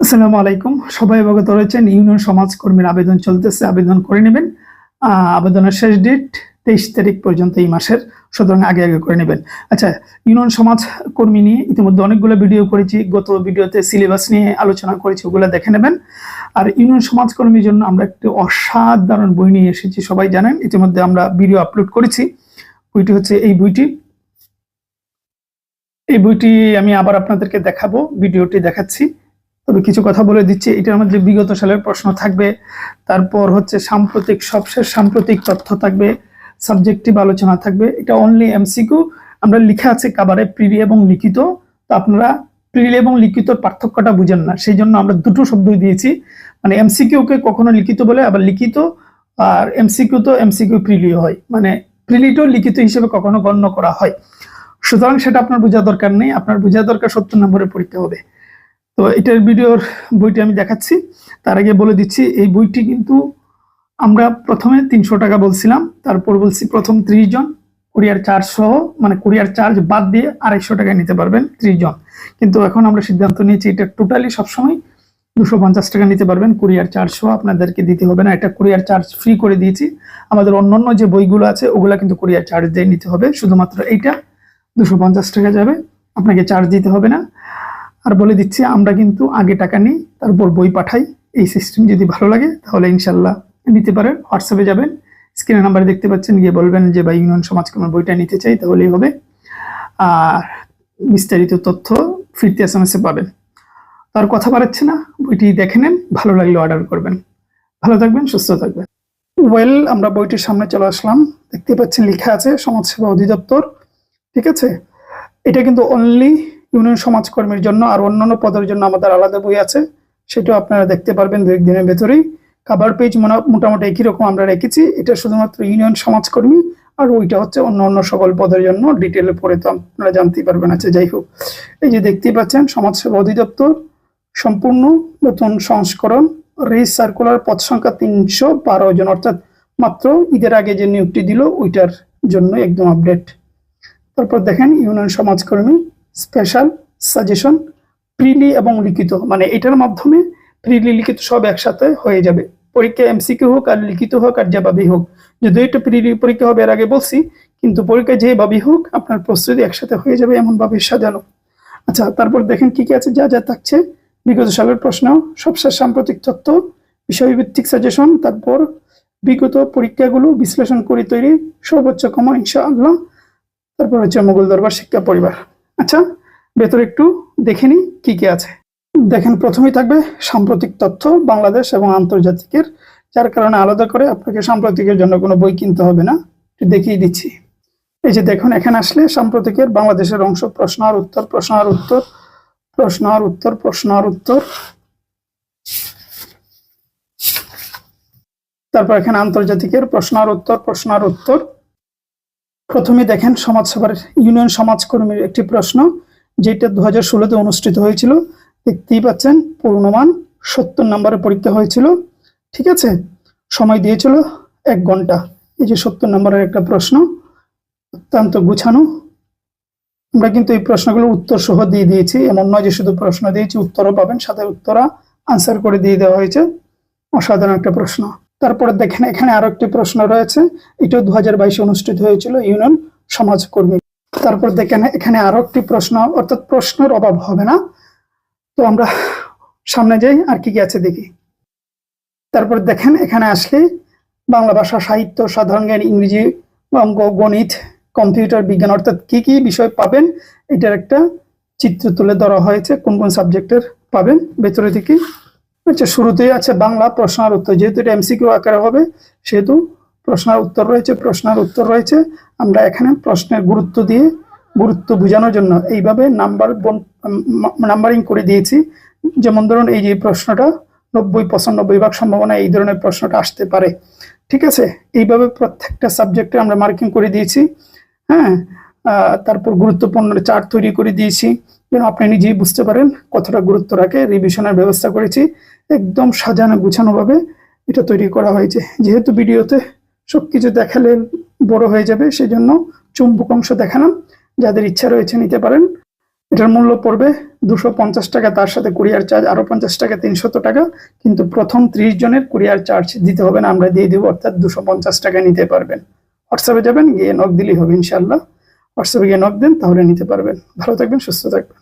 আসসালামু আলাইকুম। সবাই অবগত রয়েছেন ইউনিয়ন সমাজকর্মীর আবেদন চলতেছে, আবেদন করে নেবেন। আবেদনের শেষ ডেট 23 তারিখ পর্যন্ত এই মাসের, সুতরাং আগে আগে করে নেবেন। আচ্ছা, ইউনিয়ন সমাজকর্মী নিয়ে ইতিমধ্যে অনেকগুলো ভিডিও করেছি, গত ভিডিওতে সিলেবাস নিয়ে আলোচনা করেছি, ওগুলো দেখে নেবেন। আর ইউনিয়ন সমাজকর্মীর জন্য আমরা একটি অসাধারণ বই নিয়ে এসেছি, সবাই জানেন, ইতিমধ্যে আমরা ভিডিও আপলোড করেছি। বইটি হচ্ছে এই বইটি। এই বইটি আমি আবার আপনাদেরকে দেখাবো, ভিডিওটি দেখাচ্ছি। তবে কিছু কথা বলে দিচ্ছি, এটার মধ্যে বিগত সালের প্রশ্ন থাকবে, তারপর হচ্ছে সবশেষ সাম্প্রতিক তথ্য থাকবে, সাবজেক্টিভ আলোচনা থাকবে। এটা অনলি এমসিকিউ। আমরা লিখা আছে কাবারে প্রিলি এবং লিখিত। তো আপনারা প্রিলি এবং লিখিতর পার্থক্যটা বুঝেন না, সেই জন্য আমরা দুটো শব্দই দিয়েছি। মানে এমসিকিউ কে কখনো লিখিত বলে, আবার লিখিত আর এমসিকিউ তো এমসিকিউ প্রিলি হয়, মানে প্রিলিটাও লিখিত হিসেবে কখনো গণ্য করা হয়। সুতরাং সেটা আপনার বোঝা দরকার নেই, আপনার বোঝা দরকার 70 নম্বরের পরীক্ষা হবে। তো এটার বইটি আমি দেখাচ্ছি। তার আগে বলে দিচ্ছি, এই বইটি কিন্তু আমরা প্রথমে 300 টাকা বলছিলাম, তারপর বলছি প্রথম 30 জন কুরিয়ার চার্জ সহ, মানে কুরিয়ার চার্জ বাদ দিয়ে 250 টাকা নিতে পারবেন 30 জন। কিন্তু এখন আমরা সিদ্ধান্ত নিয়েছি এটা টোটালি সবসময় 250 টাকা নিতে পারবেন, কুরিয়ার চার্জ সহ আপনাদেরকে দিতে হবে না। এটা কুরিয়ার চার্জ ফ্রি করে দিয়েছি। আমাদের অন্যান্য যে বইগুলো আছে ওগুলা কিন্তু কুরিয়ার চার্জ দিয়ে নিতে হবে, শুধুমাত্র এইটা 250 টাকা যাবে, আপনাকে চার্জ দিতে হবে না। আর বলে দিচ্ছি, আমরা কিন্তু আগে টাকা নিই, তারপর বই পাঠাই। এই সিস্টেম যদি ভালো লাগে তাহলে ইনশাল্লাহ নিতে পারেন। হোয়াটসঅ্যাপে যাবেন, স্ক্রিনে নাম্বার দেখতে পাচ্ছেন, গিয়ে বলবেন যে ভাই ইউনিয়ন সমাজকর্মীর বইটা নিতে চাই, তাহলেই হবে। আর বিস্তারিত তথ্য ফিরতি এসএমএস এ পাবেন। তার কথা বাড়াচ্ছে না, বইটি দেখে নেন, ভালো লাগলে অর্ডার করবেন। ভালো থাকবেন, সুস্থ থাকবেন। আমরা বইটির সামনে চলে আসলাম। দেখতে পাচ্ছেন লেখা আছে সমাজসেবা অধিদপ্তর, ঠিক আছে। এটা কিন্তু অনলি ইউনিয়ন সমাজকর্মীর জন্য, আর অন্যান্য পদের জন্য আমাদের আলাদা বই আছে, সেটাও আপনারা দেখতে পারবেন 2-1 দিনের ভেতরেই। কভার পেজ মোটামুটি একই রকম আমরা রেখেছি। এটা শুধুমাত্র ইউনিয়ন সমাজকর্মী, আর ওইটা হচ্ছে অন্য সকল পদের জন্য। ডিটেলে পড়ে তো আপনারা জানতেই পারবেন। আচ্ছা, যাই হোক, এই যে দেখতেই পাচ্ছেন সমাজসেবা অধিদপ্তর সম্পূর্ণ নতুন সংস্করণ, সার্কুলার, পদ সংখ্যা 312 জন, অর্থাৎ মাত্র ঈদের আগে যে নিয়োগটি দিল ওইটার জন্য একদম আপডেট। তারপর দেখেন ইউনিয়ন সমাজকর্মী স্পেশাল সাজেশন, প্রিলি এবং লিখিত, মানে এটার মাধ্যমে প্রিলি লিখিত সব একসাথে হয়ে যাবে। পরীক্ষা এমসিকিউ হোক আর লিখিত হোক আর যেভাবেই হোক, যদি এটা প্রিলি পরীক্ষা হবে এর আগে বলছি, কিন্তু পরীক্ষা যেভাবেই হোক আপনার প্রস্তুতি একসাথে হয়ে যাবে, এমন ভাবে সাজানো। আচ্ছা, তারপর দেখেন কি কি আছে, যা যা থাকছে বিগত সালের প্রশ্ন, সবশেষ সাম্প্রতিক তথ্য, বিষয়ভিত্তিক সাজেশন, তারপর বিগত পরীক্ষাগুলো বিশ্লেষণ করে তৈরি সর্বোচ্চ কমন ইনশাআল্লাহ, তারপর হচ্ছে মোগল দরবার শিক্ষা পরিবার। আচ্ছা, ভেতরে একটু দেখে নি কি কি আছে। দেখেন, প্রথমেই থাকবে সাম্প্রতিক তথ্য বাংলাদেশ এবং আন্তর্জাতিকের, যার কারণে আলাদা করে আপনাকে সাম্প্রতিকের জন্য কোনো বই কিনতে হবে না, দেখিয়ে দিচ্ছি। এই যে দেখুন, এখানে আসলে সাম্প্রতিকের বাংলাদেশের অংশ, প্রশ্ন আর উত্তর, প্রশ্ন আর উত্তর, প্রশ্ন আর উত্তর, প্রশ্ন আর উত্তর। তারপর এখানে আন্তর্জাতিকের প্রশ্ন আর উত্তর, প্রশ্ন আর উত্তর। প্রথমে দেখেন সমাজসেবার ইউনিয়ন সমাজকর্মীর একটি প্রশ্ন, যেটা 2016-তে অনুষ্ঠিত হয়েছিল। দেখতেই পাচ্ছেন পূর্ণমান 70 নম্বরের পরীক্ষা হয়েছিল, ঠিক আছে। সময় দিয়েছিল 1 ঘন্টা। এই যে 70 নম্বরের একটা প্রশ্ন, অত্যন্ত গুছানো। আমরা কিন্তু এই প্রশ্নগুলো উত্তর সহ দিয়ে দিয়েছি, এমন নয় যে শুধু প্রশ্ন দিয়েছি, উত্তরও পাবেন, সাথে উত্তরা আনসার করে দিয়ে দেওয়া হয়েছে। অসাধারণ একটা প্রশ্ন। তারপরে দেখেন এখানে আরো একটি প্রশ্ন রয়েছে, এটাও 2022-এ অনুষ্ঠিত হয়েছিল, ইউনিয়ন সমাজকর্মী। তারপর দেখেন এখানে আরো একটি প্রশ্ন, অর্থাৎ প্রশ্নের অভাব হবে না। তো আমরা সামনে যাই, আর কি কি আছে দেখি। তারপর দেখেন এখানে আসলে বাংলা ভাষা, সাহিত্য, সাধারণ জ্ঞান, ইংরেজি, অঙ্ক, গণিত, কম্পিউটার বিজ্ঞান, অর্থাৎ কি কি বিষয় পাবেন এটার একটা চিত্র তুলে ধরা হয়েছে, কোন কোন সাবজেক্টের পাবেন ভেতরে থেকে। আচ্ছা, শুরুতেই আছে বাংলা প্রশ্ন আর উত্তর, যেহেতু এটা এমসিকিউ আকারে হবে সেহেতু প্রশ্ন আর উত্তর রয়েছে, প্রশ্ন আর উত্তর রয়েছে। আমরা এখানে প্রশ্নের গুরুত্ব দিয়ে, গুরুত্ব বোঝানোর জন্য এইভাবে নাম্বারিং করে দিয়েছি। যেমন ধরুন এই যে প্রশ্নটা 90-95% সম্ভাবনা এই ধরনের প্রশ্নটা আসতে পারে, ঠিক আছে। এইভাবে প্রত্যেকটা সাবজেক্টে আমরা মার্কিং করে দিয়েছি, হ্যাঁ। তারপর গুরুত্বপূর্ণ চার্ট তৈরি করে দিয়েছি, যেন আপনি নিজেই বুঝতে পারেন কতটা গুরুত্ব রাখে। রিভিশনের ব্যবস্থা করেছি, একদম সাজানো গুছানো ভাবে এটা তৈরি করা হয়েছে। যেহেতু ভিডিওতে সবকিছু দেখালে বড় হয়ে যাবে, সেজন্য চুম্বক অংশ দেখালাম, যাদের ইচ্ছা রয়েছে নিতে পারেন। এটার মূল্য পড়বে 250 টাকা, তার সাথে কুরিয়ার চার্জ আরো 50 টাকা, 300 টাকা। কিন্তু প্রথম 30 জনের কুরিয়ার চার্জ দিতে হবে না, আমরা দিয়ে দিব, অর্থাৎ 250 টাকা নিতে পারবেন। হোয়াটসঅ্যাপে যাবেন, গিয়ে নক দিলেই হবে ইনশাআল্লাহ। হোয়াটসঅ্যাপে গিয়ে নক দেন, তাহলে নিতে পারবেন। ভালো থাকবেন, সুস্থ থাকবেন।